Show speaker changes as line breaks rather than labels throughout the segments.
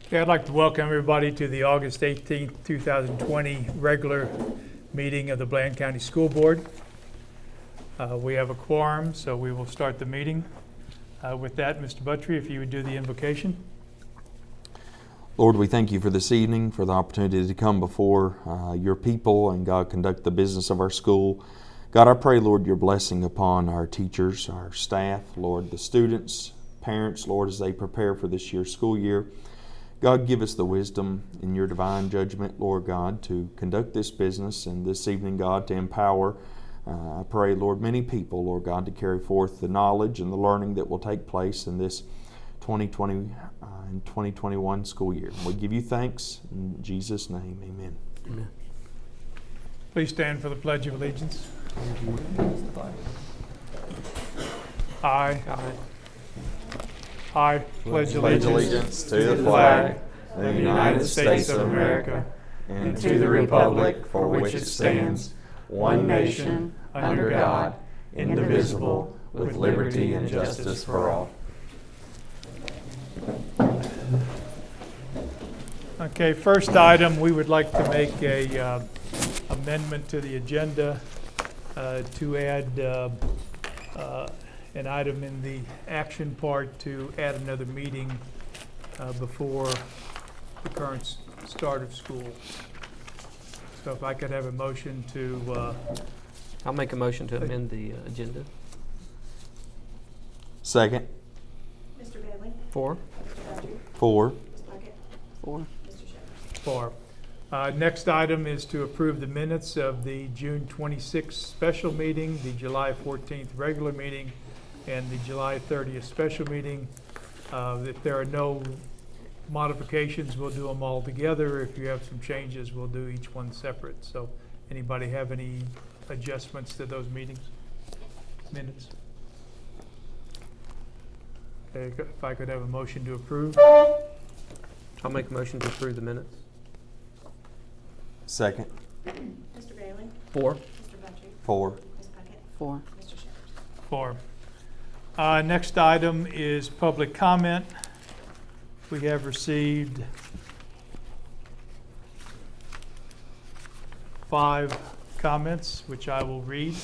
Okay, I'd like to welcome everybody to the August 18th, 2020 regular meeting of the Bland County School Board. We have a quorum, so we will start the meeting. With that, Mr. Buttry, if you would do the invocation.
Lord, we thank you for this evening, for the opportunity to come before your people and, God, conduct the business of our school. God, I pray, Lord, your blessing upon our teachers, our staff, Lord, the students, parents, Lord, as they prepare for this year's school year. God, give us the wisdom in your divine judgment, Lord God, to conduct this business, and this evening, God, to empower, I pray, Lord, many people, Lord God, to carry forth the knowledge and the learning that will take place in this 2020 and 2021 school year. We give you thanks in Jesus' name, amen.
Amen.
Please stand for the Pledge of Allegiance. I pledge
allegiance to the flag of the United States of America and to the republic for which it stands, one nation, under God, indivisible, with liberty and justice for all.
Okay, first item, we would like to make a amendment to the agenda to add an item in the action part to add another meeting before the current start of school. So if I could have a motion to...
I'll make a motion to amend the agenda.
Second.
Mr. Bailey?
4.
Mr. Badger?
4.
Ms. Puckett?
4.
Mr. Shepherd?
For. Next item is to approve the minutes of the June 26th special meeting, the July 14th regular meeting, and the July 30th special meeting. If there are no modifications, we'll do them all together. If you have some changes, we'll do each one separate. So anybody have any adjustments to those minutes? Okay, if I could have a motion to approve.
I'll make a motion to approve the minutes.
Second.
Mr. Bailey?
4.
Mr. Badger?
4.
Ms. Puckett?
4.
Mr. Shepherd?
For. Next item is public comment. We have received 5 comments, which I will read.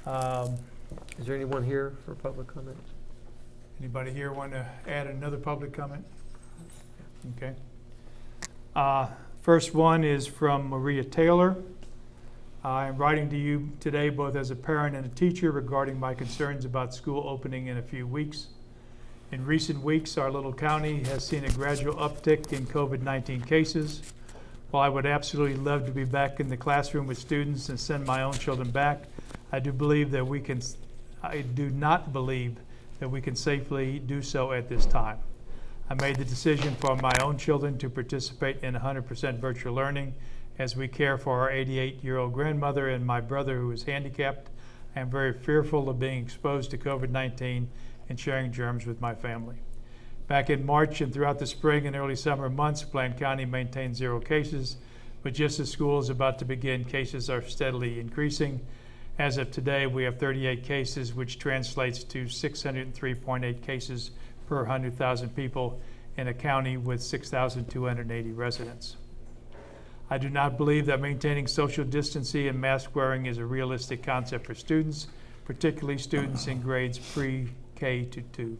Is there anyone here for public comment?
Anybody here want to add another public comment? Okay. First one is from Maria Taylor. I'm writing to you today both as a parent and a teacher regarding my concerns about school opening in a few weeks. In recent weeks, our little county has seen a gradual uptick in COVID-19 cases. While I would absolutely love to be back in the classroom with students and send my own children back, I do not believe that we can safely do so at this time. I made the decision for my own children to participate in 100% virtual learning as we care for our 88-year-old grandmother and my brother who is handicapped. I am very fearful of being exposed to COVID-19 and sharing germs with my family. Back in March and throughout the spring and early summer months, Bland County maintained 0 cases, but just as school is about to begin, cases are steadily increasing. As of today, we have 38 cases, which translates to 603.8 cases per 100,000 people in a county with 6,280 residents. I do not believe that maintaining social distancing and mask wearing is a realistic concept for students, particularly students in grades pre-K to 2.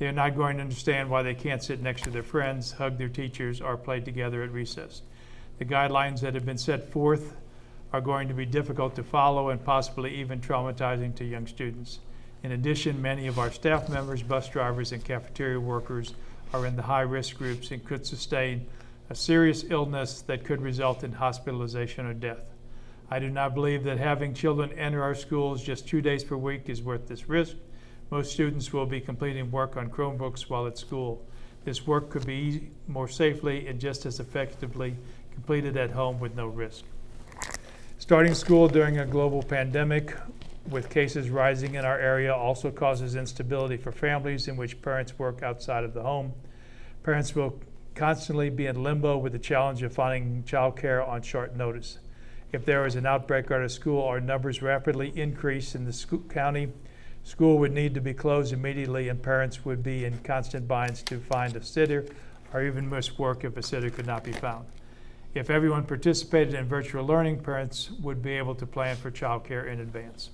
They are not going to understand why they can't sit next to their friends, hug their teachers, or play together at recess. The guidelines that have been set forth are going to be difficult to follow and possibly even traumatizing to young students. In addition, many of our staff members, bus drivers, and cafeteria workers are in the high-risk groups and could sustain a serious illness that could result in hospitalization or death. I do not believe that having children enter our schools just 2 days per week is worth this risk. Most students will be completing work on Chromebooks while at school. This work could be more safely and just as effectively completed at home with no risk. Starting school during a global pandemic with cases rising in our area also causes instability for families in which parents work outside of the home. Parents will constantly be in limbo with the challenge of finding childcare on short notice. If there is an outbreak at a school, our numbers rapidly increase in the county School would need to be closed immediately and parents would be in constant binds to find a sitter or even miss work if a sitter could not be found. If everyone participated in virtual learning, parents would be able to plan for childcare in advance.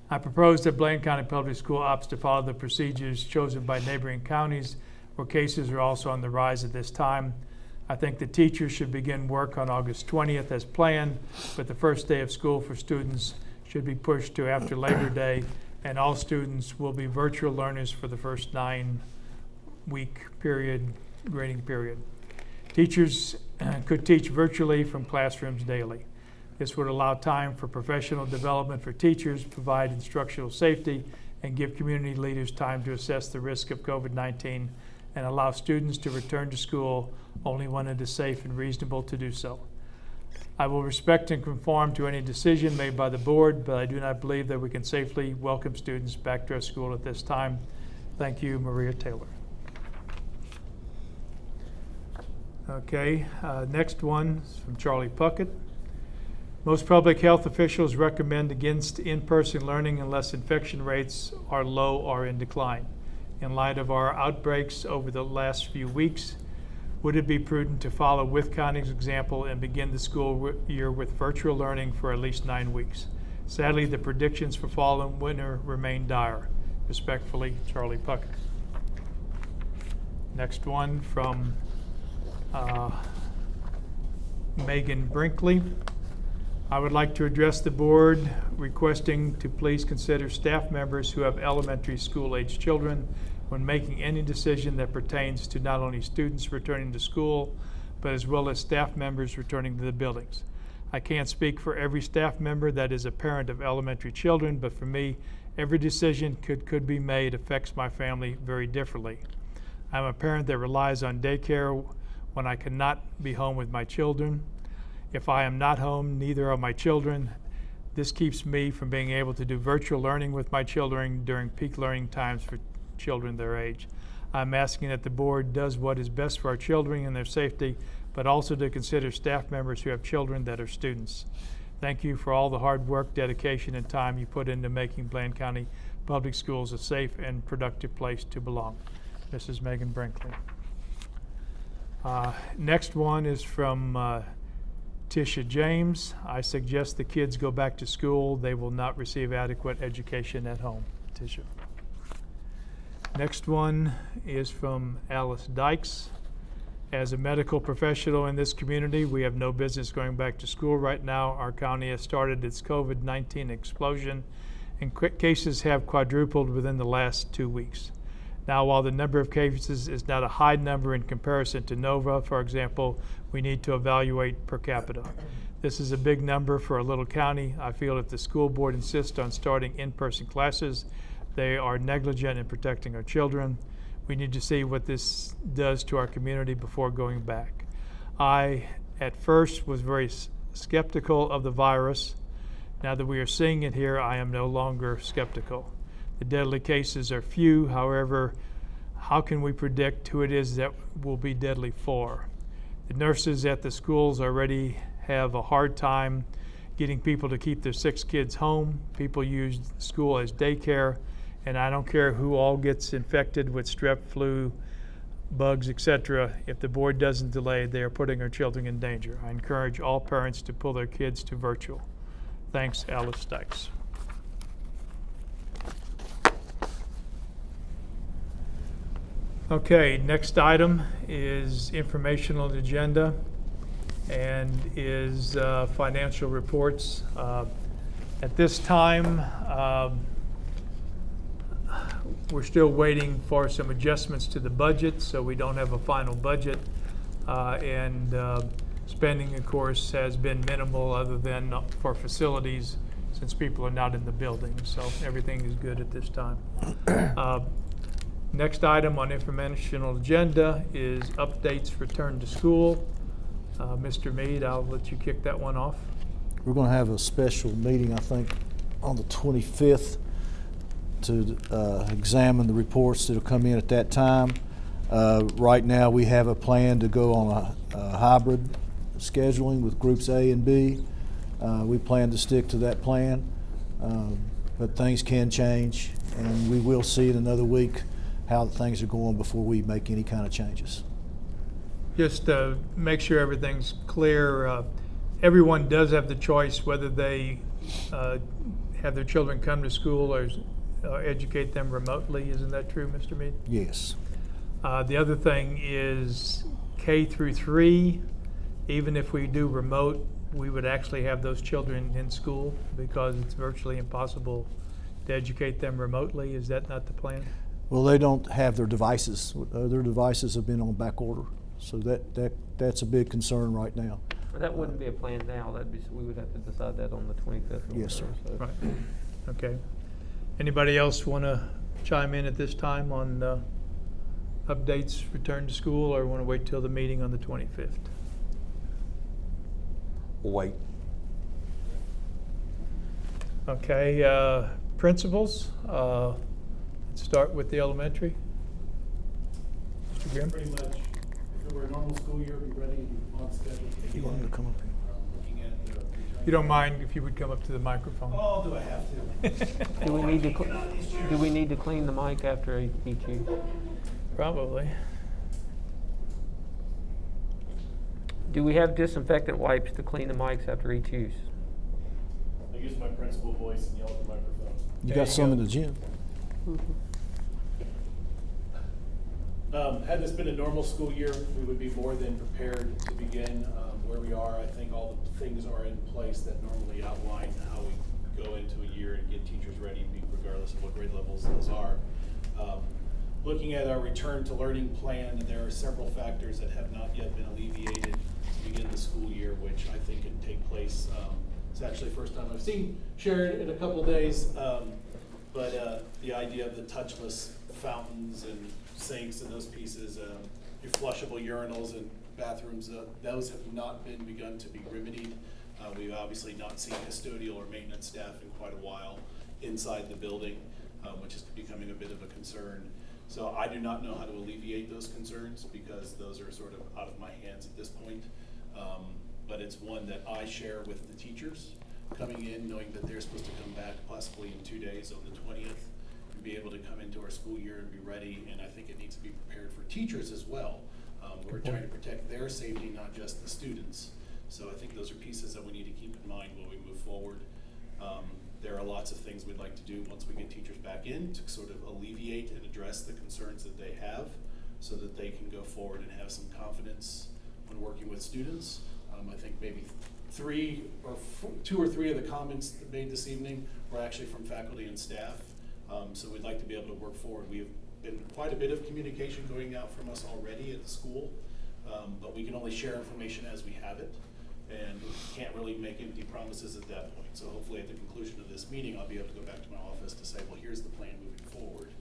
I propose that Blaine County Public School opts to follow the procedures chosen by neighboring counties where cases are also on the rise at this time. I think the teachers should begin work on August 20th as planned, but the first day of school for students should be pushed to after Labor Day, and all students will be virtual learners for the first 9-week grading period. Teachers could teach virtually from classrooms daily. This would allow time for professional development for teachers, provide instructional safety, and give community leaders time to assess the risk of COVID-19 and allow students to return to school only when it is safe and reasonable to do so. I will respect and conform to any decision made by the board, but I do not believe that we can safely welcome students back to our school at this time. Thank you, Maria Taylor. Okay, next one is from Charlie Puckett. Most public health officials recommend against in-person learning unless infection rates are low or in decline. In light of our outbreaks over the last few weeks, would it be prudent to follow Wythe County's example and begin the school year with virtual learning for at least 9 weeks? Sadly, the predictions for fall and winter remain dire. Respectfully, Charlie Puckett. Next one from Megan Brinkley. I would like to address the board requesting to please consider staff members who have elementary school-age children when making any decision that pertains to not only students returning to school, but as well as staff members returning to the buildings. I can't speak for every staff member that is a parent of elementary children, but for me, every decision could be made affects my family very differently. I'm a parent that relies on daycare when I cannot be home with my children. If I am not home, neither are my children. This keeps me from being able to do virtual learning with my children during peak learning times for children their age. I'm asking that the board does what is best for our children and their safety, but also to consider staff members who have children that are students. Thank you for all the hard work, dedication, and time you put into making Blaine County Public Schools a safe and productive place to belong. Mrs. Megan Brinkley. Next one is from Tisha James. I suggest the kids go back to school. They will not receive adequate education at home. Tisha. Next one is from Alice Dykes. As a medical professional in this community, we have no business going back to school right now. Our county has started its COVID-19 explosion, and cases have quadrupled within the last 2 weeks. Now, while the number of cases is not a high number in comparison to Nova, for example, we need to evaluate per capita. This is a big number for a little county. I feel if the school board insists on starting in-person classes, they are negligent in protecting our children. We need to see what this does to our community before going back. I, at first, was very skeptical of the virus. Now that we are seeing it here, I am no longer skeptical. The deadly cases are few. However, how can we predict who it is that will be deadly for? The nurses at the schools already have a hard time getting people to keep their 6 kids home. People use school as daycare, and I don't care who all gets infected with strep, flu, bugs, etc. If the board doesn't delay, they are putting our children in danger. I encourage all parents to pull their kids to virtual. Thanks, Alice Dykes. Okay, next item is informational agenda and is financial reports. At this time, we're still waiting for some adjustments to the budget, so we don't have a final budget. Spending, of course, has been minimal other than for facilities since people are not in the building. So everything is good at this time. Next item on informational agenda is updates return to school. Mr. Mead, I'll let you kick that one off.
We're going to have a special meeting, I think, on the 25th to examine the reports that will come in at that time. Right now, we have a plan to go on a hybrid scheduling with groups A and B. We plan to stick to that plan. but things can change, and we will see in another week how things are going before we make any kind of changes.
Just to make sure everything's clear, everyone does have the choice whether they have their children come to school or educate them remotely. Isn't that true, Mr. Mead?
Yes.
The other thing is K through 3, even if we do remote, we would actually have those children in school because it's virtually impossible to educate them remotely. Is that not the plan?
Well, they don't have their devices. Their devices have been on back order, so that's a big concern right now.
But that wouldn't be a plan now. We would have to decide that on the 25th.
Yes, sir.
Right. Okay. Anybody else want to chime in at this time on updates, return to school, or want to wait till the meeting on the 25th?
We'll wait.
Okay, principals, let's start with the elementary. Mr. Grimm?
Pretty much, if it were a normal school year, we'd be ready and on schedule.
You want them to come up here?
Looking at the return.
You don't mind if you would come up to the microphone?
Oh, do I have to?
Do we need to clean the mic after each use?
Probably.
Do we have disinfectant wipes to clean the mics after each use?
I use my principal voice and yell at the microphone.
You
There
got
you
some
go.
in the gym.
Had this been a normal school year, we would be more than prepared to begin where we are. I think all the things are in place that normally outline how we go into a year and get teachers ready, regardless of what grade levels those are. Looking at our return to learning plan, there are several factors that have not yet been alleviated to begin the school year, which I think can take place. It's actually the first time I've seen Sharon in a couple days, but the idea of the touchless fountains and sinks and those pieces, your flushable urinals and bathrooms, those have not been begun to be remedied. We've obviously not seen custodial or maintenance staff in quite a while inside the building, which is becoming a bit of a concern. So I do not know how to alleviate those concerns because those are sort of out of my hands at this point. But it's one that I share with the teachers coming in, knowing that they're supposed to come back possibly in 2 days on the 20th and be able to come into our school year and be ready. And I think it needs to be prepared for teachers as well. We're trying to protect their safety, not just the students. So I think those are pieces that we need to keep in mind when we move forward. There are lots of things we'd like to do once we get teachers back in to sort of alleviate and address the concerns that they have so that they can go forward and have some confidence when working with students. I think maybe 2 or 3 of the comments made this evening were actually from faculty and staff. So we'd like to be able to work forward. We have been quite a bit of communication going out from us already at the school, but we can only share information as we have it, and we can't really make empty promises at that point. So hopefully at the conclusion of this meeting, I'll be able to go back to my office to say, well, here's the plan moving forward.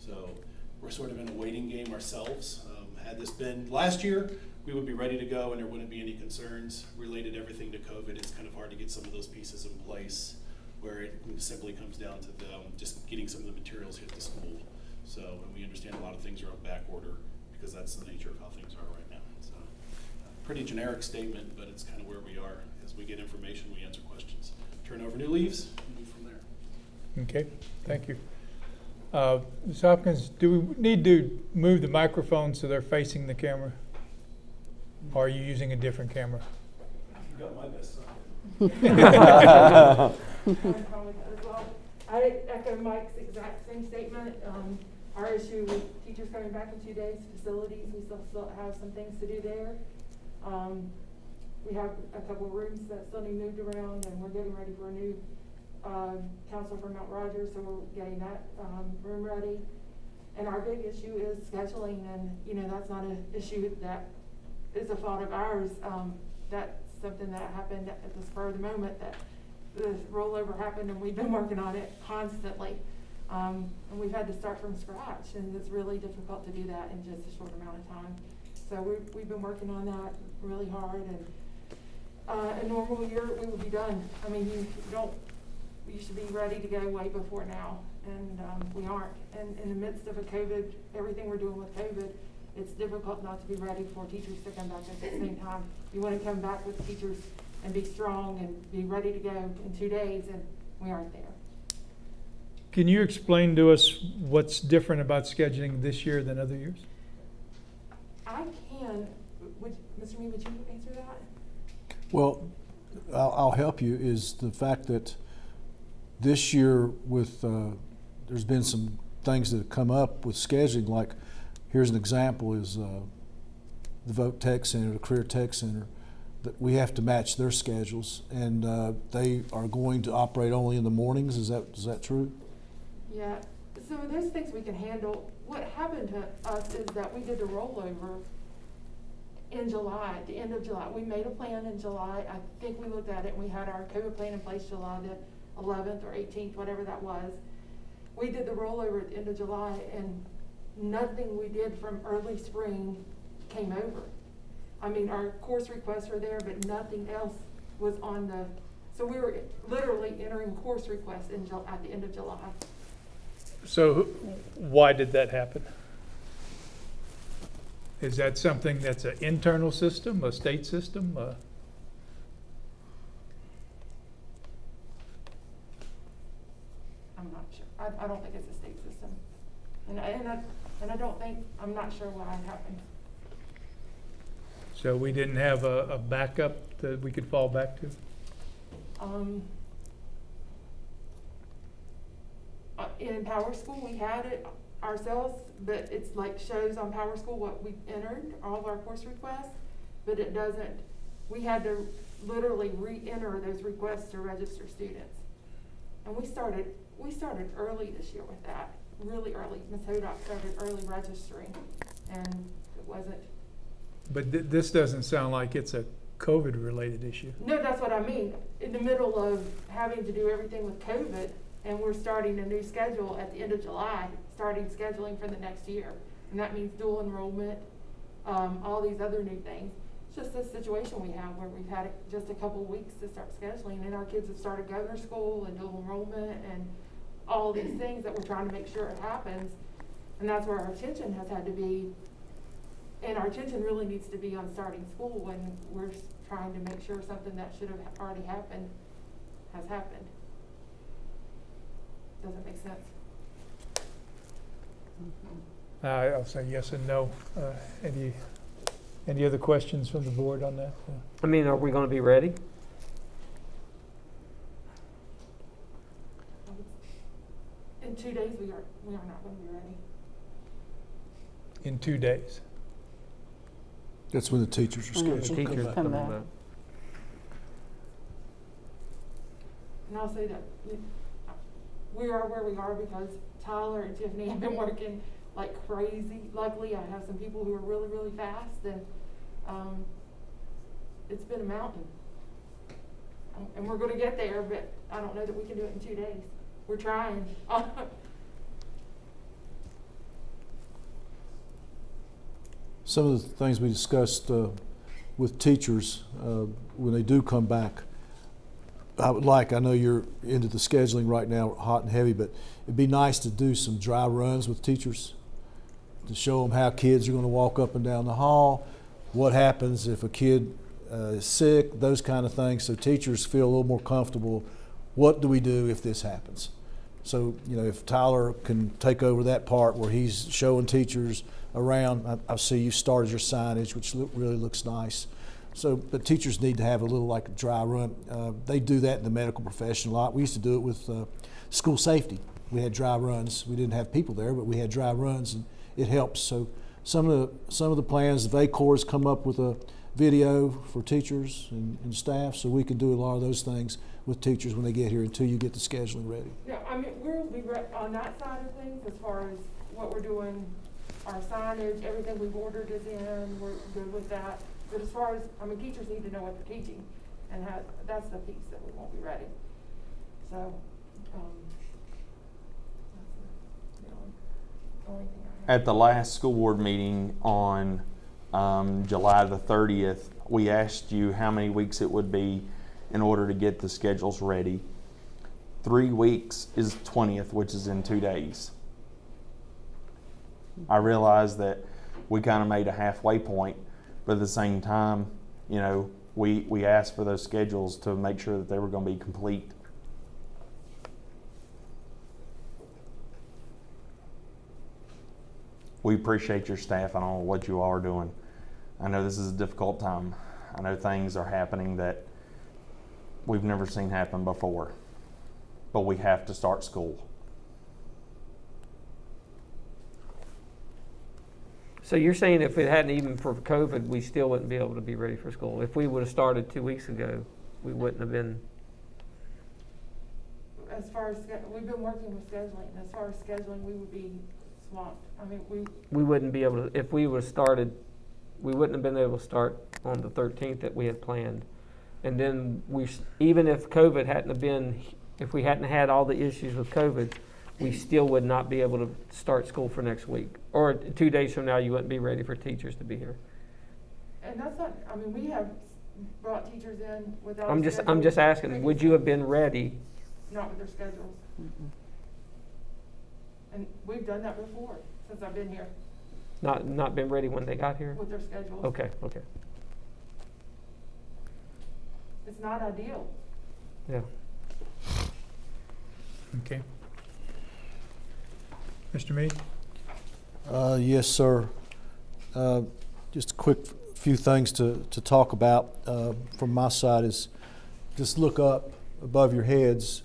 So we're sort of in a waiting game ourselves. Had this been last year, we would be ready to go and there wouldn't be any concerns related to everything to COVID. It's kind of hard to get some of those pieces in place where it simply comes down to just getting some of the materials hit the school. So, and we understand a lot of things are on back order because that's the nature of how things are right now. So, pretty generic statement, but it's kind of where we are. As we get information, we answer questions. Turn over new leaves and move from there.
Okay, thank you. Ms. Hopkins, do we need to move the microphones so they're facing the camera? Or are you using a different camera?
You got my best side.
I echo Mike's exact same statement. Our issue with teachers coming back in 2 days, facilities, we still have some things to do there. We have a couple of rooms that still need moved around, and we're getting ready for a new council for Mount Rogers, so we're getting that room ready. And our big issue is scheduling, and that's not an issue that is a fault of ours. That's something that happened at the spur of the moment that the rollover happened, and we've been working on it constantly. And we've had to start from scratch, and it's really difficult to do that in just a short amount of time. So we've been working on that really hard, and a normal year we will be done. I mean, you should be ready to go way before now, and we aren't. And in the midst of everything we're doing with COVID, it's difficult not to be ready for teachers to come back at the same time. You want to come back with teachers and be strong and be ready to go in 2 days, and we aren't there.
Can you explain to us what's different about scheduling this year than other years?
I can, Mr. Mee, would you answer that?
Well, I'll help you, is the fact that this year with, there's been some things that have come up with scheduling, like, here's an example, is the Voc Tech Center, the Career Tech Center, that we have to match their schedules, and they are going to operate only in the mornings. Is that true?
Yeah, so there's things we can handle. What happened to us is that we did the rollover in July, at the end of July. We made a plan in July. I think we looked at it and we had our COVID plan in place July the 11th or 18th, whatever that was. We did the rollover at the end of July, and nothing we did from early spring came over. I mean, our course requests were there, but nothing else was on the, so we were literally entering course requests at the end of July.
So why did that happen? Is that something that's an internal system, a state system?
I'm not sure. I don't think it's a state system. And I don't think, I'm not sure why it happened.
So we didn't have a backup that we could fall back to?
In Power School, we had it ourselves, but it's like shows on Power School what we entered, all of our course requests, but it doesn't, we had to literally re-enter those requests to register students. And we started early this year with that, really early. Ms. Hodock started early registering, and it wasn't.
But this doesn't sound like it's a COVID-related issue.
No, that's what I mean. In the middle of having to do everything with COVID, and we're starting a new schedule at the end of July, starting scheduling for the next year. And that means dual enrollment, all these other new things. It's just this situation we have where we've had just a couple of weeks to start scheduling, and our kids have started governor school and dual enrollment and all these things that we're trying to make sure it happens. And that's where our attention has had to be. And our attention really needs to be on starting school when we're trying to make sure something that should have already happened has happened. Does that make sense?
I'll say yes and no. Any other questions from the board on that?
I mean, are we going to be ready?
In 2 days, we are not going to be ready.
In 2 days.
That's when the teachers are scheduled
The
to
teachers
come back.
coming
back.
back.
And I'll say that we are where we are because Tyler and Tiffany have been working like crazy. Luckily, I have some people who are really, really fast, and it's been a mountain. And we're going to get there, but I don't know that we can do it in 2 days. We're trying.
Some of the things we discussed with teachers when they do come back, I know you're into the scheduling right now, hot and heavy, but it'd be nice to do some dry runs with teachers to show them how kids are going to walk up and down the hall, what happens if a kid is sick, those kind of things, so teachers feel a little more comfortable. What do we do if this happens? So, if Tyler can take over that part where he's showing teachers around, I see you started your signage, which really looks nice. So, but teachers need to have a little like a dry run. They do that in the medical profession a lot. We used to do it with school safety. We had dry runs. We didn't have people there, but we had dry runs, and it helps. So, some of the plans, the VACOR has come up with a video for teachers and staff, so we can do a lot of those things with teachers when they get here until you get the scheduling ready.
No, I mean, we'll be on that side of things as far as what we're doing, our signage, everything we've ordered is in, we're good with that. But as far as, teachers need to know what they're teaching, and that's the piece that we won't be ready. So, that's the only thing I have.
At the last school board meeting on July the 30th, we asked you how many weeks it would be in order to get the schedules ready. 3 weeks is 20th, which is in 2 days. I realize that we kind of made a halfway point, but at the same time, we asked for those schedules to make sure that they were going to be complete. We appreciate your staff and all what you all are doing. I know this is a difficult time. I know things are happening that we've never seen happen before, but we have to start school.
So you're saying if it hadn't even for COVID, we still wouldn't be able to be ready for school? If we would have started 2 weeks ago, we wouldn't have been?
As far as, we've been working with scheduling, and as far as scheduling, we would be swamped. I mean,
We wouldn't be able to, if we would have started, we wouldn't have been able to start on the 13th that we had planned. And then even if COVID hadn't have been, if we hadn't had all the issues with COVID, we still would not be able to start school for next week. Or 2 days from now, you wouldn't be ready for teachers to be here.
and that's not, I mean, we have brought teachers in without.
I'm just
schedules.
asking, would you have been ready?
Not with their schedules. And we've done that before, since I've been here,
Not been ready when they got here?
with their schedules.
Okay.
It's not ideal.
Yeah.
Okay. Mr. Meade?
Yes, sir. Just a quick few things to talk about from my side is just look up above your heads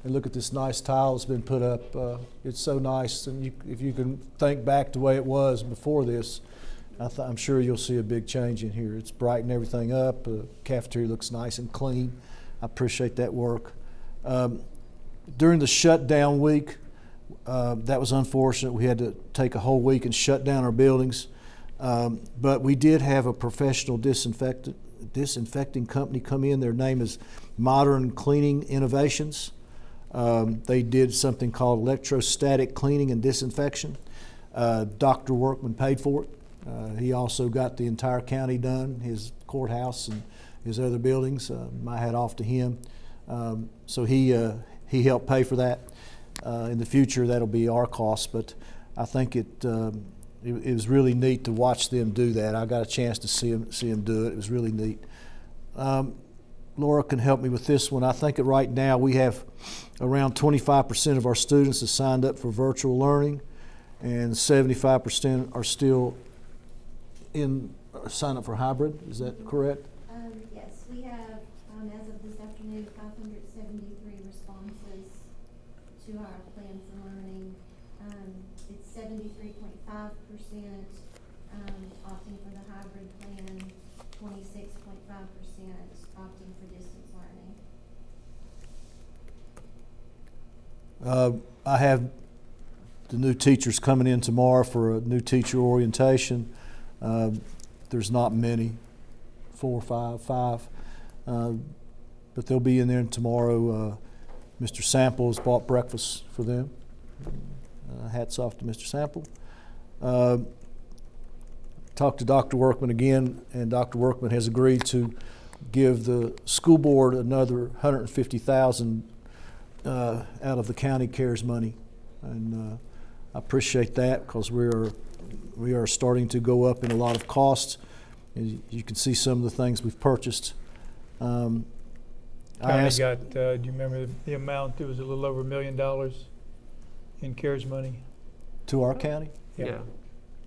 and look at this nice tile that's been put up. It's so nice, and if you can think back to the way it was before this, I'm sure you'll see a big change in here. It's brightened everything up. The cafeteria looks nice and clean. I appreciate that work. During the shutdown week, that was unfortunate. We had to take a whole week and shut down our buildings. But we did have a professional disinfecting company come in. Their name is Modern Cleaning Innovations. They did something called electrostatic cleaning and disinfection. Dr. Workman paid for it. He also got the entire county done, his courthouse and his other buildings. My hat off to him. So he helped pay for that. In the future, that'll be our cost, but I think it was really neat to watch them do that. I got a chance to see them do it. It was really neat. Laura can help me with this one. I think that right now we have around 25% of our students have signed up for virtual learning, and 75% are still sign up for hybrid. Is that correct?
Yes, we have, as of this afternoon, 573 responses to our plan for learning. It's 73.5% opting for the hybrid plan, 26.5% opting for distance learning.
I have the new teachers coming in tomorrow for a new teacher orientation. There's not many, 4 or 5, but they'll be in there tomorrow. Mr. Sample has bought breakfast for them. Hats off to Mr. Sample. Talked to Dr. Workman again, and Dr. Workman has agreed to give the school board another $150,000 out of the county CARES money, and I appreciate that because we are starting to go up in a lot of costs. As you can see some of the things we've purchased.
County got, do you remember the amount? It was a little over $1 million in CARES money.
To our county?
Yeah.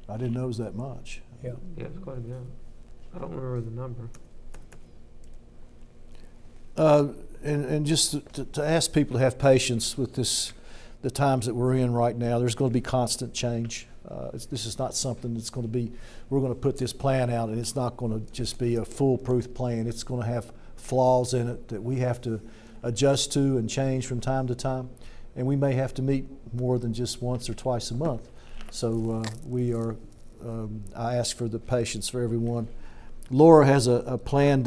I didn't know it was that much.
Yeah.
Yeah, it's quite a bit. I don't remember the number.
And just to ask people to have patience with the times that we're in right now. There's going to be constant change. This is not something that's going to be, we're going to put this plan out and it's not going to just be a foolproof plan. It's going to have flaws in it that we have to adjust to and change from time to time. And we may have to meet more than just once or twice a month. So I ask for the patience for everyone. Laura has a plan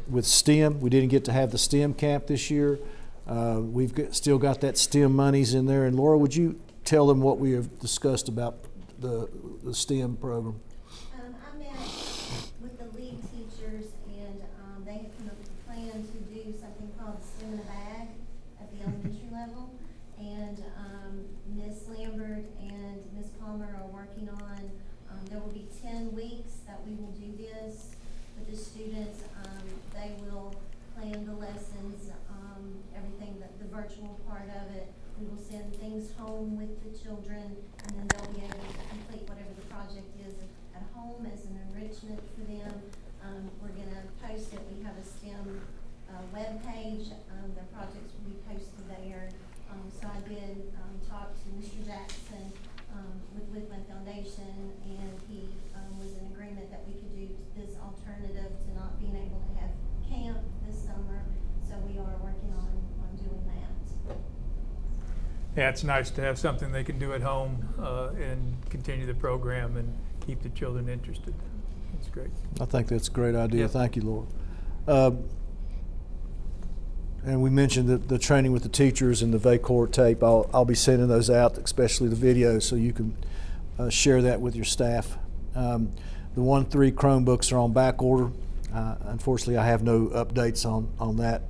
with STEM. We didn't get to have the STEM camp this year. We've still got that STEM monies in there. And Laura, would you tell them what we have discussed about the STEM program?
I met with the lead teachers, and they had come up with a plan to do something called STEM in a Bag at the elementary level. And Ms. Lambert and Ms. Palmer are working on, there will be 10 weeks that we will do this with the students. They will plan the lessons, everything, the virtual part of it, We will send things home with the children, and then they'll be able to complete whatever the project is at home as an enrichment for them. We're gonna post it. We have a STEM webpage. Their projects will be posted there. So I did talk to Mr. Jackson with Whitman Foundation, and he was in agreement that we could do this alternative to not being able to have camp this summer. So we are working on doing that.
Yeah, it's nice to have something they can do at home and continue the program and keep the children interested. That's great.
I think that's a great idea.
Yeah.
Thank you, Laura. And we mentioned the training with the teachers and the VACOR tape. I'll be sending those out, especially the videos, so you can share that with your staff. The 1-3 Chromebooks are on back order. Unfortunately, I have no updates on that.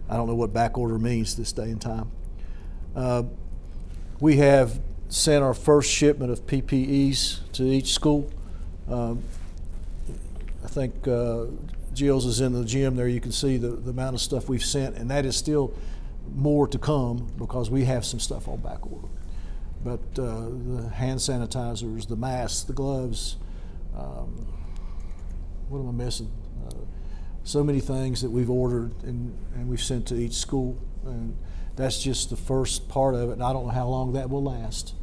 I don't know what back order means this day and time. We have sent our first shipment of PPEs to each school. I think Jill's is in the gym there. You can see the amount of stuff we've sent, and that is still more to come because we have some stuff on back order. But the hand sanitizers, the masks, the gloves, what am I missing? So many things that we've ordered and we've sent to each school, and that's just the first part of it, and I don't know how long that will last.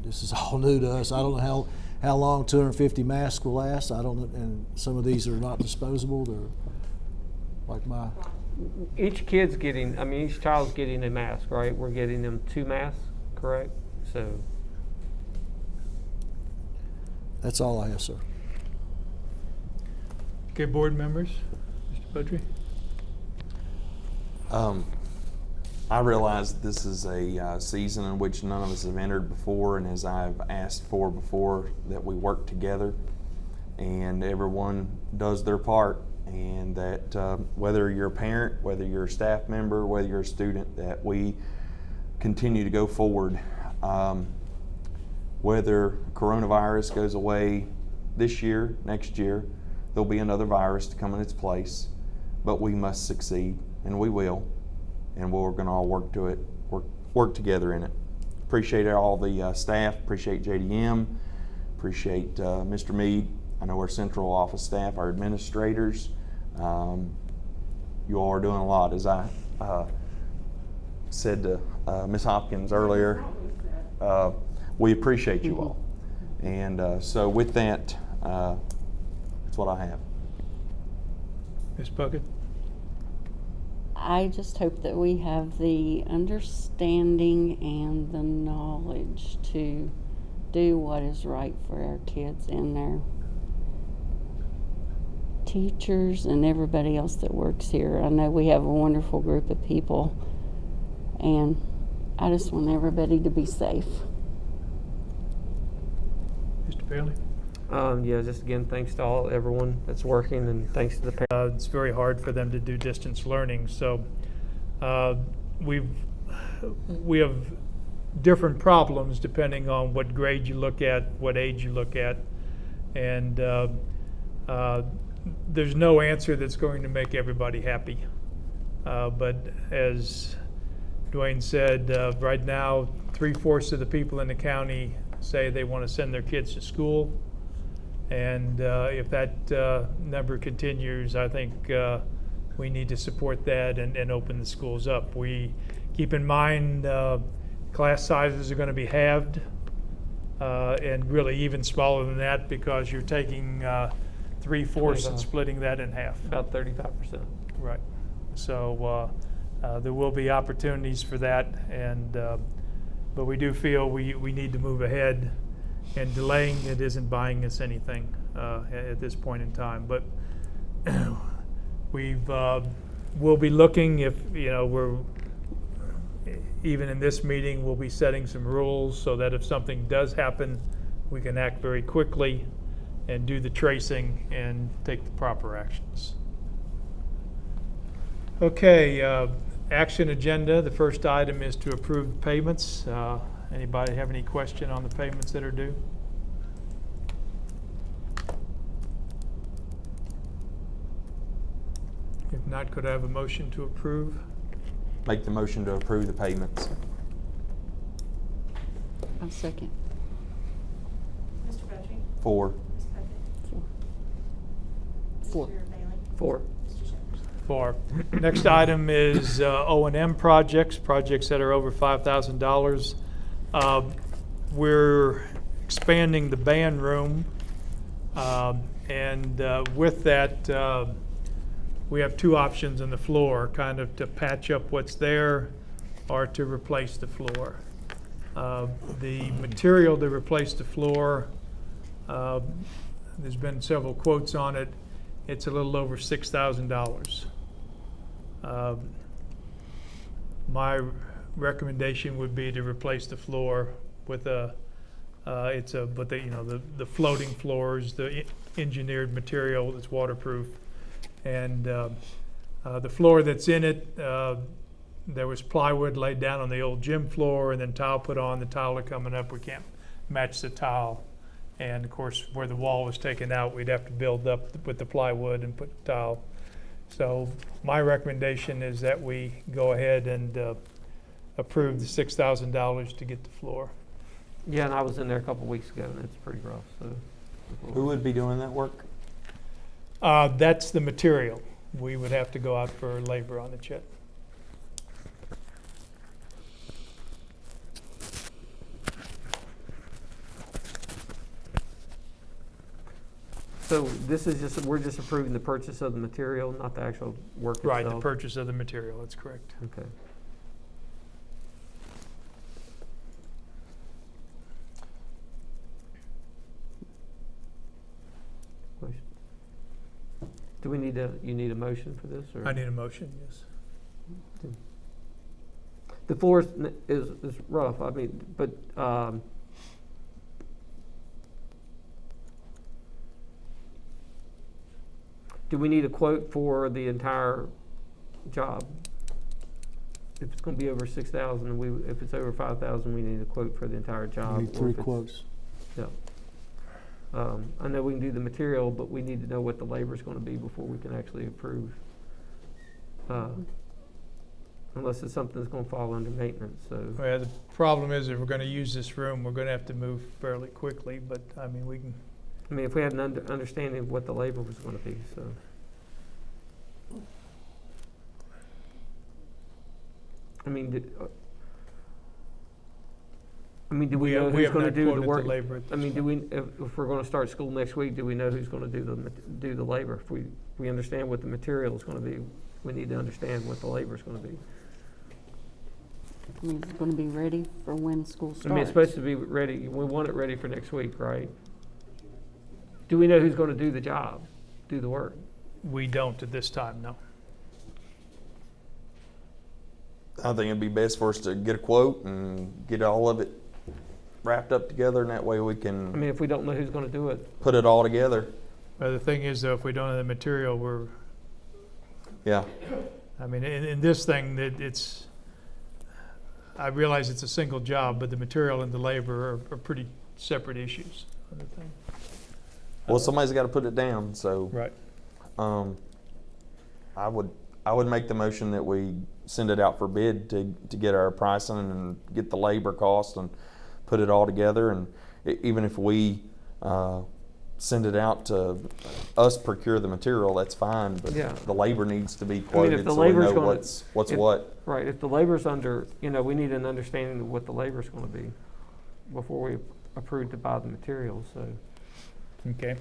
This is all new to us. I don't know how long 250 masks will last. I don't know, and some of these are not disposable. They're like
Each child's getting a mask, right? We're getting them 2 masks, correct? So
that's all I have, sir.
Okay, board members, Mr. Budry?
I realize this is a season in which none of us have entered before, and as I've asked for before, that we work together and everyone does their part, and that whether you're a parent, whether you're a staff member, whether you're a student, that we continue to go forward. Whether coronavirus goes away this year, next year, there'll be another virus to come in its place, but we must succeed, and we will. And we're going to all work together in it. Appreciate all the staff, appreciate JDM, appreciate Mr. Mead. I know our central office staff, our administrators. You all are doing a lot. As I said to Ms. Hopkins earlier, we appreciate you all. And so with that, that's what I have.
Ms. Puckett?
I just hope that we have the understanding and the knowledge to do what is right for our kids and their teachers and everybody else that works here. I know we have a wonderful group of people, and I just want everybody to be safe.
Mr. Bailey?
yeah, just again, thanks to everyone that's working, and thanks to the parents.
It's very hard for them to do distance learning, so we have different problems depending on what grade you look at, what age you look at, and there's no answer that's going to make everybody happy. But as Dwayne said, right now 3/4 of the people in the county say they want to send their kids to school. And if that number continues, I think we need to support that and open the schools up. We keep in mind class sizes are going to be halved and really even smaller than that, because you're taking 3/4 and splitting that in half.
About 35%.
Right. So there will be opportunities for that, and but we do feel we need to move ahead. And delaying it isn't buying us anything at this point in time. But we'll be looking, if we're even in this meeting, we'll be setting some rules so that if something does happen, we can act very quickly and do the tracing and take the proper actions. Okay, action agenda. The first item is to approve payments. Anybody have any question on the payments that are due? If not, could I have a motion to approve?
make the motion to approve the payments.
I'll second.
Mr. Bowdre?
4.
Ms. Puckett?
Four.
Mr. Bailey?
4.
Mr. Shepherd?
4. Next item is O&M projects that are over $5,000. We're expanding the band room, and with that, we have 2 options on the floor, kind of to patch up what's there or to replace the floor. The material to replace the floor, there's been several quotes on it. It's a little over $6,000. My recommendation would be to replace the floor with the floating floors, the engineered material that's waterproof, and the floor that's in it. There was plywood laid down on the old gym floor, and then tile put on. The tile are coming up. We can't match the tile, and of course, where the wall was taken out, we'd have to build up with the plywood and put the tile. So my recommendation is that we go ahead and approve the $6,000 to get the floor.
Yeah, and I was in there a couple weeks ago, and it's pretty rough, so.
Who would be doing that work?
That's the material. We would have to go out for labor on the chit.
So this is just, we're just approving the purchase of the material, not the actual work itself?
Right, the purchase of the material, that's correct.
Okay. Question? Do we need you need a motion for this, or?
I need a motion, yes.
The floor is rough, I mean, but, do we need a quote for the entire job? If it's gonna be over 6,000, and if it's over 5,000, we need a quote for the entire job.
We need
or
3
if it's-
quotes.
Yeah. I know we can do the material, but we need to know what the labor's gonna be before we can actually approve. Unless it's something that's gonna fall under maintenance, so.
Well, the problem is if we're gonna use this room, we're gonna have to move fairly quickly, but I mean, we can,
I mean, if we had an understanding of what the labor was gonna be, so. I mean, do we know
we
who's
have
gonna
not
do the
quoted
work?
the labor at
I
this
mean, do
time.
we, if we're gonna start school next week, do we know who's gonna do the labor? If we understand what the material is gonna be, we need to understand what the labor's gonna be.
I mean, it's going to be ready for when school starts.
I mean, it's supposed to be ready, we want it ready for next week, right? Do we know who's gonna do the job, do the work?
We don't at this time, no.
I think it'd be best for us to get a quote and get all of it wrapped up together, and that way we
I
can
mean, if we don't know who's gonna do it,
put it all together.
But the thing is, though, if we don't have the material,
Yeah.
I mean, in this thing, I realize it's a single job, but the material and the labor are pretty separate issues on the thing.
Well, somebody's got to put it down, so
Right.
I would make the motion that we send it out for bid to get our pricing and get the labor cost and put it all together. And even if we send it out to us procure the material, that's fine. But
Yeah.
the labor needs to be
if
quoted
the
so we
labor's
know
gonna-
what's
if-
what.
right, if the labor's under, we need an understanding of what the labor's gonna be before we approve to buy the material, so.
Okay.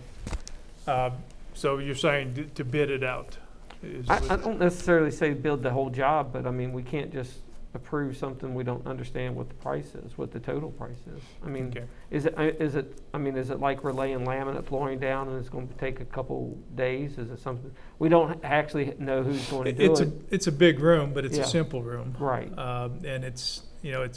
So you're saying to bid it out?
I don't necessarily say build the whole job, but I mean, we can't just approve something we don't understand what the price is, what the total price is. I mean,
Okay.
is it like we're laying laminate flooring down and it's going to take a couple days? Is it something, we don't actually know who's going to do it?
It's a big room, but it's
Yeah.
a simple room.
Right.
And it's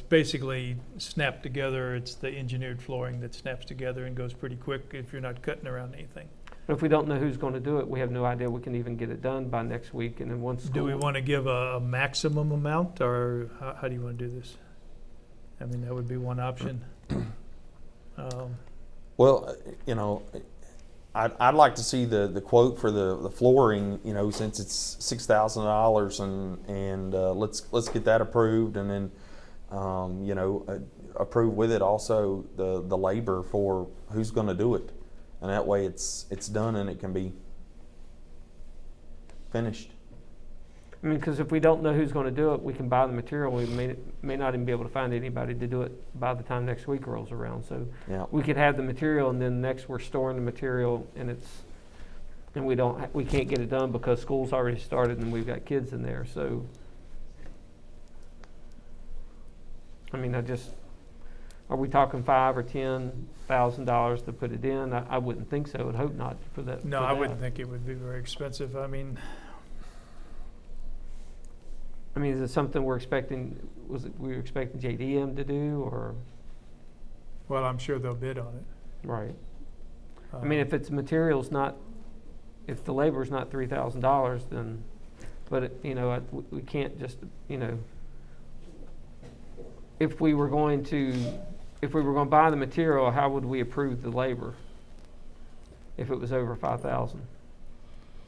basically snapped together. It's the engineered flooring that snaps together and goes pretty quick if you're not cutting around anything.
But if we don't know who's going to do it, we have no idea we can even get it done by next week, and then once
Do we
school-
want to give a maximum amount, or how do you want to do this? I mean, that would be one option.
Well, I'd like to see the quote for the flooring, you know, since it's $6,000 and let's get that approved, and then you know, approve with it also the labor for who's going to do it, and that way it's done and it can be finished.
I mean, because if we don't know who's going to do it, we can buy the material. We may not even be able to find anybody to do it by the time next week rolls around. So
Yeah.
we could have the material, and then next we're storing the material, and we can't get it done because school's already started and we've got kids in there. So, I mean, are we talking $5,000 or $10,000 to put it in? I wouldn't think so. I'd hope not for that.
No,
for
I
that.
wouldn't think it would be very expensive. I mean,
is it something we're expecting? We were expecting JDM to do, or
well, I'm sure they'll bid on it.
right? I mean, if it's materials if the labor's not $3,000, then, but you know, we can't just, you know, if we were going to buy the material, how would we approve the labor if it was over 5,000?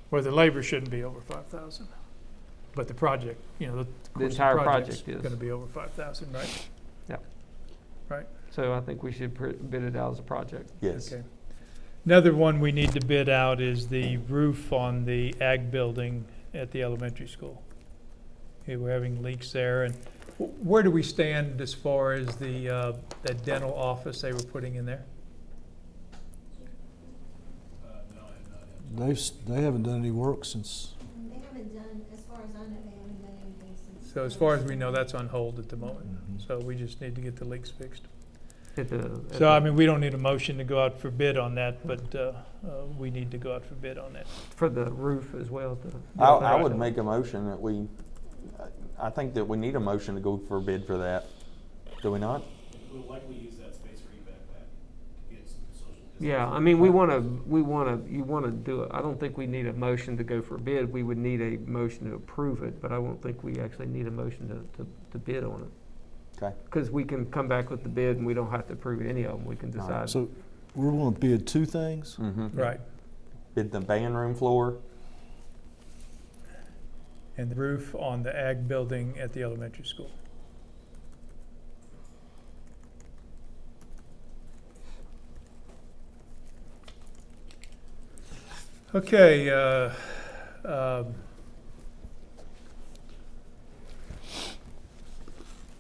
Well, the labor shouldn't be over 5,000, but the project, you know,
The entire project is.
going to be over 5,000, right?
Yeah.
Right.
So I think we should bid it out as a project.
Yes.
Okay. Another one we need to bid out is the roof on the ag building at the elementary school. Okay, we're having leaks there, and where do we stand as far as the that dental office they were putting in there?
No, I have not.
They haven't done any work since.
They haven't done, as far as I know, they haven't done anything since.
So as far as we know, that's on hold at the moment. So we just need to get the leaks fixed. So I mean, we don't need a motion to go out for bid on that, but we need to go out for bid on that.
For the roof as well.
I would make a motion that I think that we need a motion to go for a bid for that. Do we not?
We'll likely use that space for evac to get some social distance.
Yeah, I mean, you want to do it. I don't think we need a motion to go for a bid. We would need a motion to approve it, but I won't think we actually need a motion to bid on it.
Okay.
Because we can come back with the bid and we don't have to approve any of them. We can decide.
So we're going to bid two things.
Mm-hmm.
Right.
Bid the band room floor.
And the roof on the ag building at the elementary school. Okay,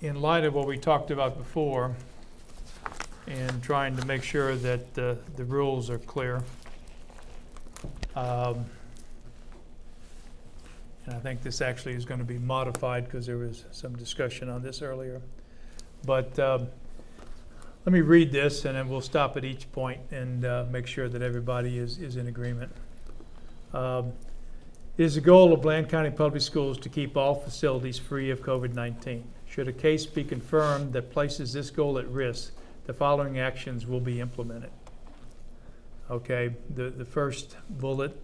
in light of what we talked about before, and trying to make sure that the rules are clear, and I think this actually is going to be modified because there was some discussion on this earlier. But let me read this, and then we'll stop at each point and make sure that everybody is in agreement. It is the goal of Bland County Public Schools to keep all facilities free of COVID-19. Should a case be confirmed that places this goal at risk, the following actions will be implemented. Okay, the first bullet,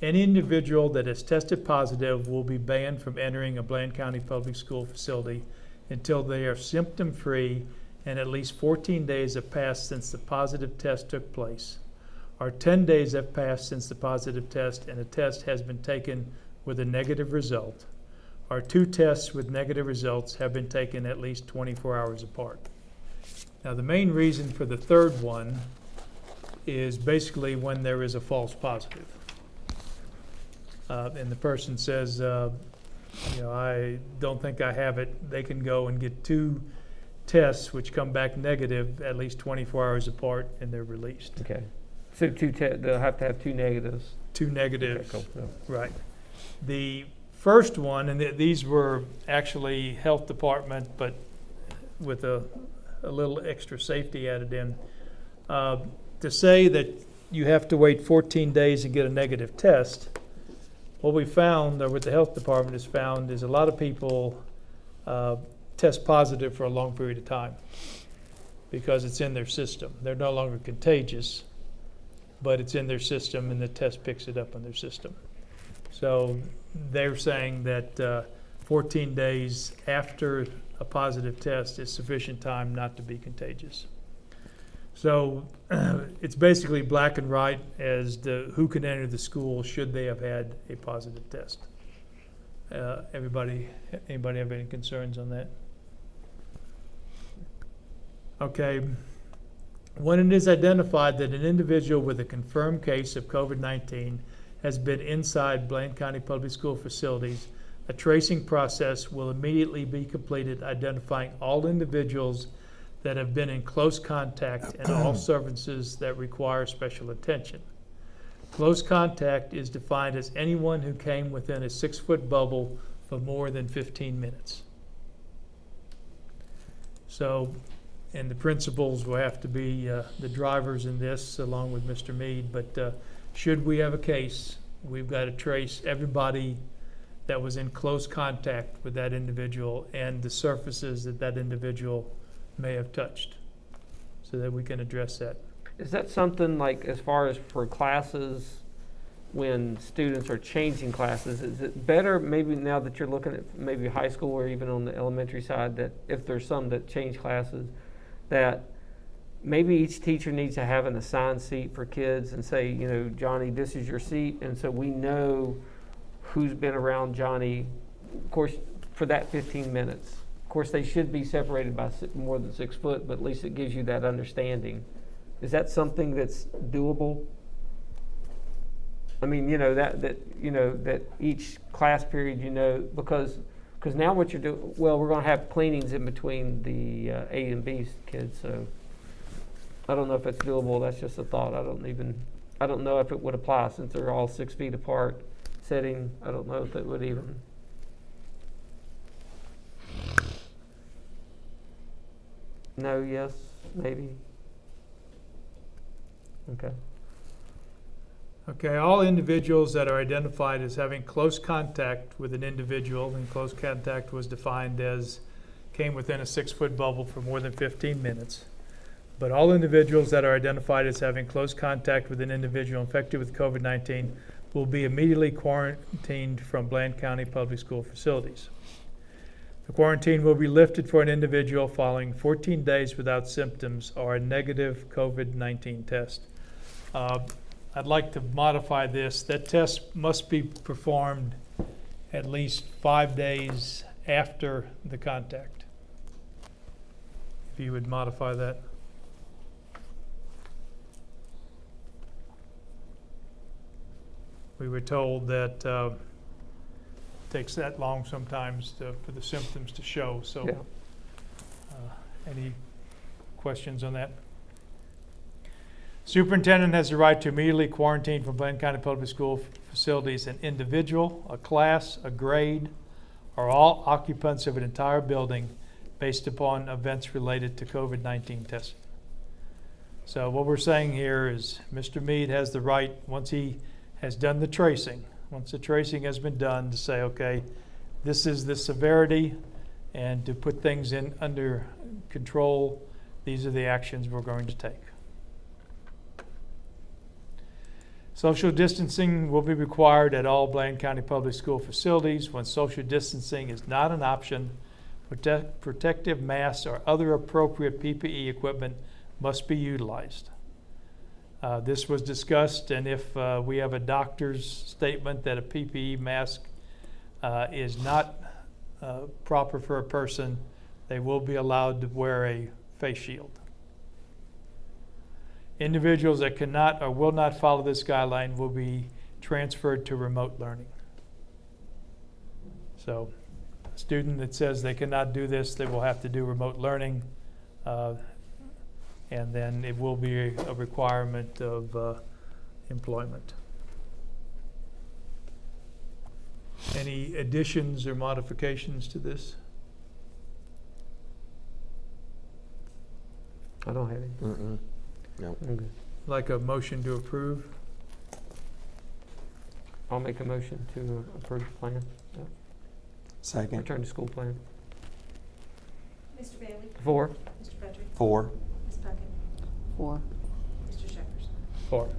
any individual that has tested positive will be banned from entering a Bland County Public School facility until they are symptom-free and at least 14 days have passed since the positive test took place, or 10 days have passed since the positive test and a test has been taken with a negative result, or 2 tests with negative results have been taken at least 24 hours apart. Now, the main reason for the third one is basically when there is a false positive. And the person says, I don't think I have it. They can go and get 2 tests which come back negative at least 24 hours apart, and they're released.
Okay. So they'll have to have 2 negatives.
2 negative,
Okay, cool. Yeah.
right. The first one, and these were actually health department, but with a little extra safety added in, to say that you have to wait 14 days and get a negative test. What we found, or what the health department has found, is a lot of people test positive for a long period of time because it's in their system. They're no longer contagious, but it's in their system and the test picks it up in their system. So they're saying that 14 days after a positive test is sufficient time not to be contagious. So it's basically black and white as to who can enter the school should they have had a positive test. Anybody have any concerns on that? Okay. When it is identified that an individual with a confirmed case of COVID-19 has been inside Blaine County Public School facilities, a tracing process will immediately be completed identifying all individuals that have been in close contact and all services that require special attention. Close contact is defined as anyone who came within a 6-foot bubble for more than 15 minutes. So, and the principals will have to be the drivers in this along with Mr. Mead, but should we have a case, we've got to trace everybody that was in close contact with that individual and the surfaces that that individual may have touched so that we can address that.
Is that something like as far as for classes, when students are changing classes, is it better maybe now that you're looking at maybe high school or even on the elementary side that if there's some that change classes, that maybe each teacher needs to have an assigned seat for kids and say, you know, Johnny, this is your seat, and so we know who's been around Johnny, of course, for that 15 minutes. Of course, they should be separated by more than 6 foot, but at least it gives you that understanding. Is that something that's doable? I mean, you know, that each class period, you know, because now what you're doing, well, we're going to have cleanings in between the A and B kids, so I don't know if it's doable. That's just a thought. I don't know if it would apply since they're all 6 feet apart sitting. I don't know if it would even. No, yes, maybe. Okay.
Okay, all individuals that are identified as having close contact with an individual, and close contact was defined as came within a 6-foot bubble for more than 15 minutes. But all individuals that are identified as having close contact with an individual infected with COVID-19 will be immediately quarantined from Bland County Public School facilities. The quarantine will be lifted for an individual following 14 days without symptoms or a negative COVID-19 test. I'd like to modify this. That test must be performed at least 5 days after the contact. If you would modify that. We were told that it takes that long sometimes for the symptoms to show. So,
Yeah.
Any questions on that? Superintendent has the right to immediately quarantine from Blaine County Public School facilities an individual, a class, a grade, or all occupants of an entire building based upon events related to COVID-19 testing. So what we're saying here is Mr. Mead has the right, once he has done the tracing, once the tracing has been done, to say, okay, this is the severity, and to put things in under control, these are the actions we're going to take. Social distancing will be required at all Blaine County Public School facilities. When social distancing is not an option, protective masks or other appropriate PPE equipment must be utilized. This was discussed, and if we have a doctor's statement that a PPE mask is not proper for a person, they will be allowed to wear a face shield. Individuals that cannot or will not follow this guideline will be transferred to remote learning. So a student that says they cannot do this, they will have to do remote learning, and then it will be a requirement of employment. Any additions or modifications to this?
I don't have any.
No.
I'm good.
Like a motion to approve?
I'll make a motion to approve the plan.
Second.
Return to school plan.
Mr. Bailey?
4.
Mr. Petrie?
4.
Ms. Puckett?
4.
Mr. Shepherd?
4.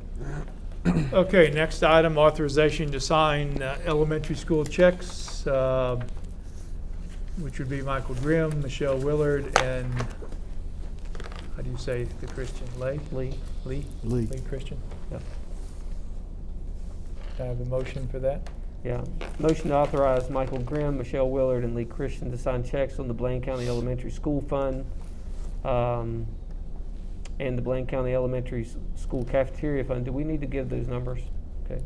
Okay, next item, authorization to sign elementary school checks, which would be Michael Grimm, Michelle Willard, and how do you say the Christian? Lee?
Lee.
Lee?
Lee.
Lee Christian?
Yeah.
Can I have a motion for that?
Yeah. Motion to authorize Michael Grimm, Michelle Willard, and Lee Christian to sign checks on the Blaine County Elementary School Fund, and the Blaine County Elementary School Cafeteria Fund. Do we need to give those numbers? Okay.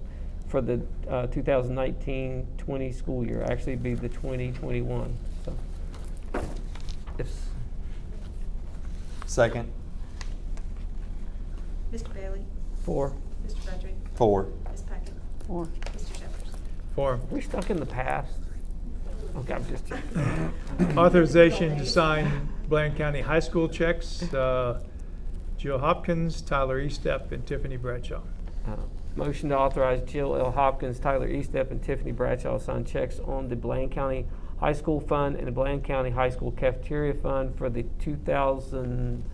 For the 2019-20 school year. Actually, it'd be the 2021. So, if
Second.
Mr. Bailey?
four.
Mr. Frederick?
4.
Ms. Puckett?
4.
Mr. Shepherd?
4.
We stuck in the past. Okay, I'm just joking.
Authorization to sign Blaine County High School checks, Jill Hopkins, Tyler Estep, and Tiffany Bradshaw.
Motion to authorize Jill L. Hopkins, Tyler Estep, and Tiffany Bradshaw to sign checks on the Blaine County High School Fund and the Blaine County High School Cafeteria Fund for the 2000,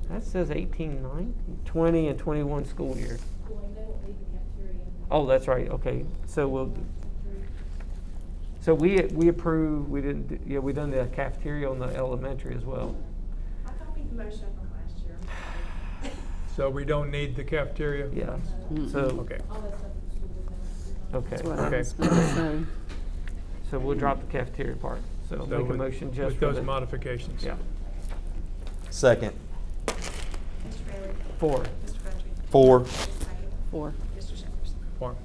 that says 18, 19, 20, and 21 school year. Oh, that's right, okay. So we approve, we didn't, yeah, we done the cafeteria on the elementary as well.
I copied the motion from last year.
So we don't need the cafeteria?
Yeah,
Mm-mm.
so,
Okay.
okay.
That's what
Okay.
I was gonna say.
So we'll drop the cafeteria part. So
So
make a
with-
motion just
with
for
those
the.
modifications.
Yeah,
Second.
Mr. Bailey?
4.
Mr. Frederick?
4.
Ms. Puckett?
4.
Mr. Shepherd?
4.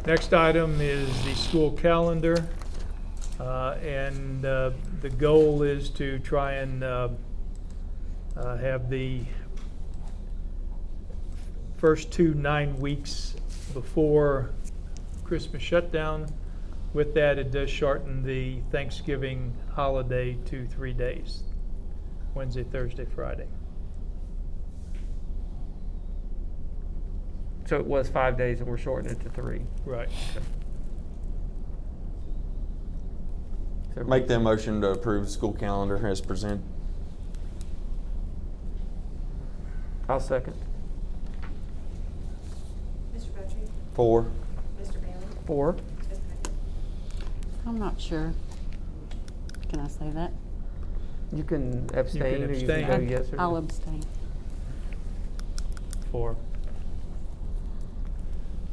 Next item is the school calendar. And the goal is to try and have the first 2 9 weeks before Christmas shutdown. With that, it does shorten the Thanksgiving holiday to 3 days, Wednesday, Thursday, Friday.
So it was 5 days and we're shortening it to 3.
Right.
So
Make that motion to approve the school calendar as presented.
I'll second.
Mr. Frederick?
4.
Mr. Bailey?
4.
Ms. Puckett?
I'm not sure. Can I say that?
You can abstain or you can
abstain.
go yes or no.
I'll abstain.
4.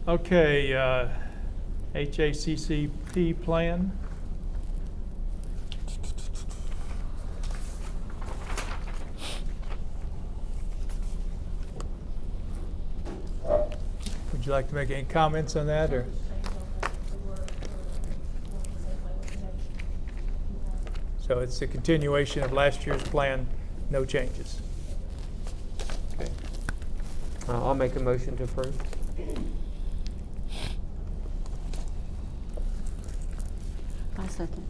Okay, HACCP plan. Would you like to make any comments on that, or? So it's a continuation of last year's plan, no changes.
Okay. I'll make a motion to approve.
I second.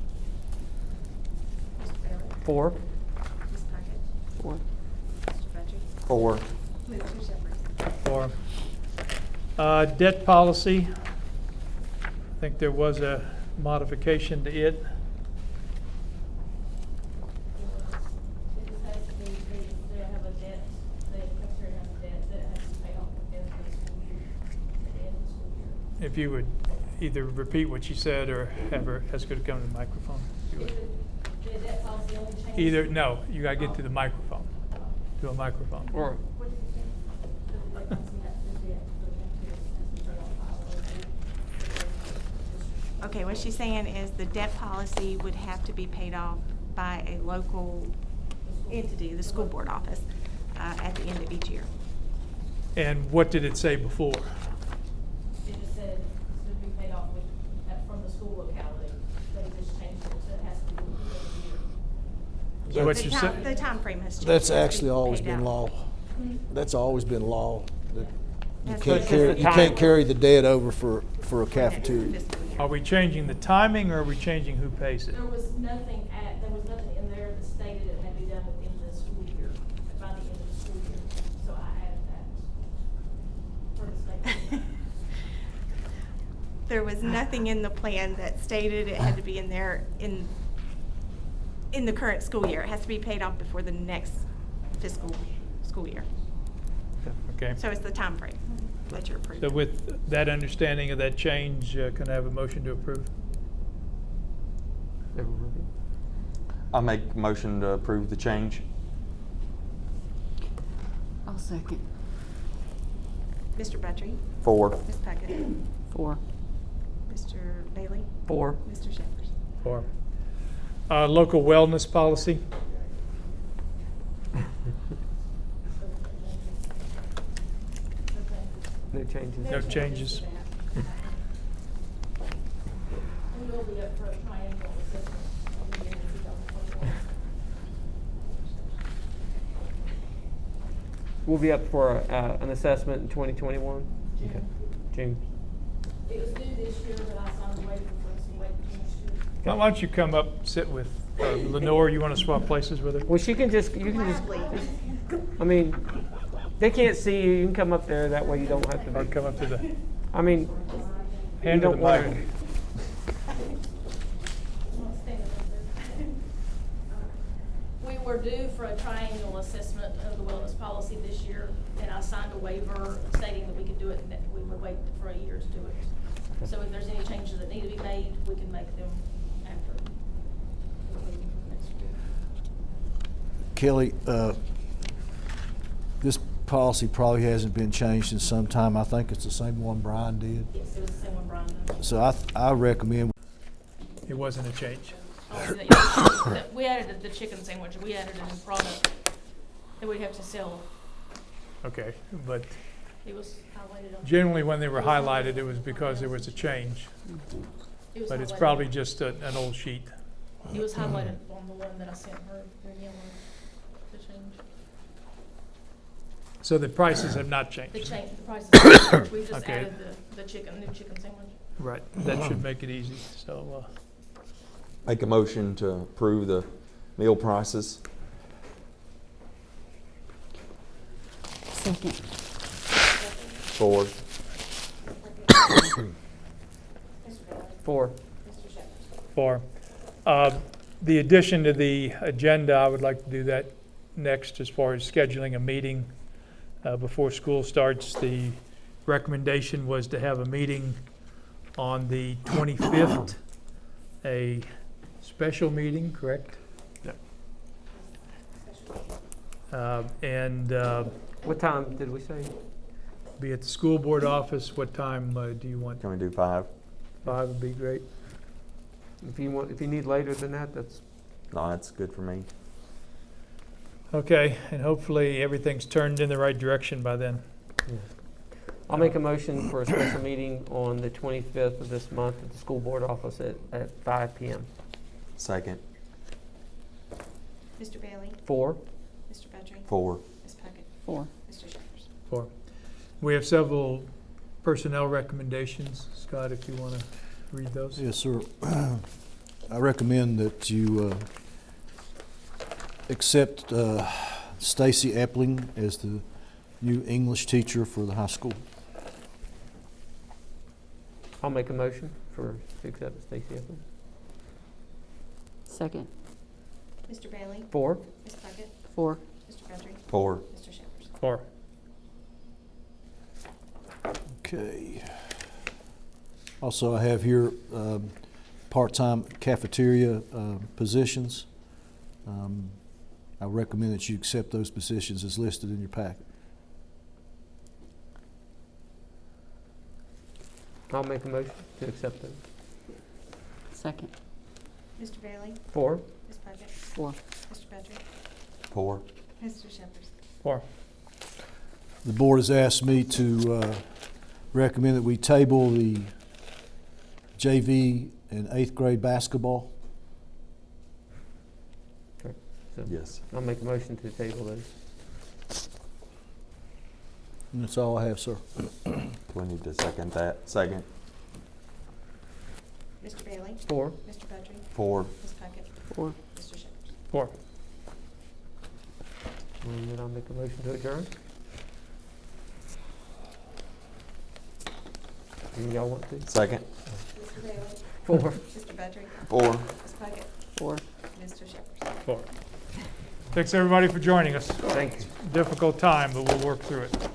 Mr. Bailey?
4.
Ms. Puckett?
4.
Mr. Frederick?
4.
Mr. Shepherd?
4. Debt policy. I think there was a modification to it.
It just has to be, they have a debt, the cafeteria has a debt that has to pay off at the end of the school year, at the end of the school year.
If you would either repeat what you said or have her, has to come to the microphone. If you
If
would.
the debt policy only changes.
Either, no, you gotta get to the microphone, to a microphone.
Or,
What did you say? The debt policy has, the debt for the cafeteria has to pay off by
Okay, what she's saying is the debt policy would have to be paid off by a local entity, the school board office, at the end of each year.
And what did it say before?
It just said it's to be paid off with, from the school locality, they just changed it, so it has to be within the year.
So what
The
you're
time-
saying?
The timeframe has changed.
That's
It has to be
actually always
paid
been
out.
law. That's always been law. That You
That's
can't
what-
carry,
Just the
you can't
time.
carry the debt over for a
Next
cafeteria.
fiscal year.
Are we changing the timing, or are we changing who pays it?
There was nothing in there that stated it had to be done within the school year, by the end of the school year, so I added that for the statement.
There was nothing in the plan that stated it had to be in there in the current school year. It has to be paid off before the next fiscal school year.
Okay.
So it's the timeframe that you're approving.
So with that understanding of that change, can I have a motion to approve?
I make motion to approve the change.
I'll second.
Mr. Buttrey?
4.
Ms. Puckett?
4.
Mr. Bailey?
4.
Mr. Shepherd?
4. Local wellness policy.
No changes.
No changes.
We will be up for a triannual assessment on the year 2021.
We'll be up for an assessment in 2021?
June.
Okay. June.
It was due this year, but I signed a waiver for us to wait for next year.
Why don't you come up, sit with Lenore? You want to swap places with her?
Well, you can just, I mean, they can't see you, you can come up there, that way you don't have to
Or
be.
come up to the,
I mean,
hand her the
don't want
mic.
her-
We were due for a triannual assessment of the wellness policy this year, and I signed a waiver stating that we could do it, and that we would wait for a year to do it. So if there's any changes that need to be made, we can make them after. Next year.
Kelly, this policy probably hasn't been changed in some time. I think it's the same one Brian did.
Yes, it was the same one Brian did.
So I recommend,
It wasn't a change.
Oh, yeah. We added the chicken sandwich, we added a new product that we'd have to sell.
Okay, but
It was highlighted on.
generally when they were highlighted, it was because there was a change.
It was
But it's
highlighted.
probably just an old sheet.
It was highlighted on the one that I sent her, in yellow, the change.
So the prices have not changed.
The change, the prices, we just
Okay.
added the chicken, new chicken sandwich.
Right, that should make it easy, so,
Make a motion to approve the meal prices.
Second.
4.
4.
for the addition to the agenda, I would like to do that next as far as scheduling a meeting before school starts. The recommendation was to have a meeting on the 25th, a special meeting, correct?
Yep.
And
What time did we say?
be at the school board office. What time do you want?
Can we do 5?
5 would be great.
If you need later than that, that's,
No, that's good for me.
Okay, and hopefully everything's turned in the right direction by then.
I'll make a motion for a special meeting on the 25th of this month at the school board office at 5 p.m.
Second.
Mr. Bailey?
4.
Mr. Buttrey?
4.
Ms. Puckett?
4.
Mr. Shepherd?
For. We have several personnel recommendations. Scott, if you want to read those.
yes, sir. I recommend that you accept Stacy Epling as the new English teacher for the high school.
I'll make a motion to accept Stacy Evans.
Second.
Mr. Bailey?
4.
Ms. Puckett?
4.
Mr. Buttrey?
4.
Mr. Shepherd?
For.
Okay. Also, I have here part-time cafeteria positions. I recommend that you accept those positions as listed in your packet.
I'll make a motion to accept those.
Second.
Mr. Bailey?
4.
Ms. Puckett?
4.
Mr. Buttrey?
4.
Mr. Shepherd?
For.
The board has asked me to recommend that we table the JV and 8th grade basketball.
Okay. So
Yes.
I'll make a motion to table those.
And that's all I have, sir.
Do we need to second that? Second.
Mr. Bailey?
4.
Mr. Buttrey?
4.
Ms. Puckett?
4.
Mr. Shepherd?
For.
And then I'll make a motion to adjourn. And y'all want to?
Second.
Mr. Bailey?
4.
Mr. Buttrey?
4.
Ms. Puckett?
4.
Mr. Shepherd?
For. Thanks, everybody, for joining us.
Thank you.
Difficult time, but we'll work through it.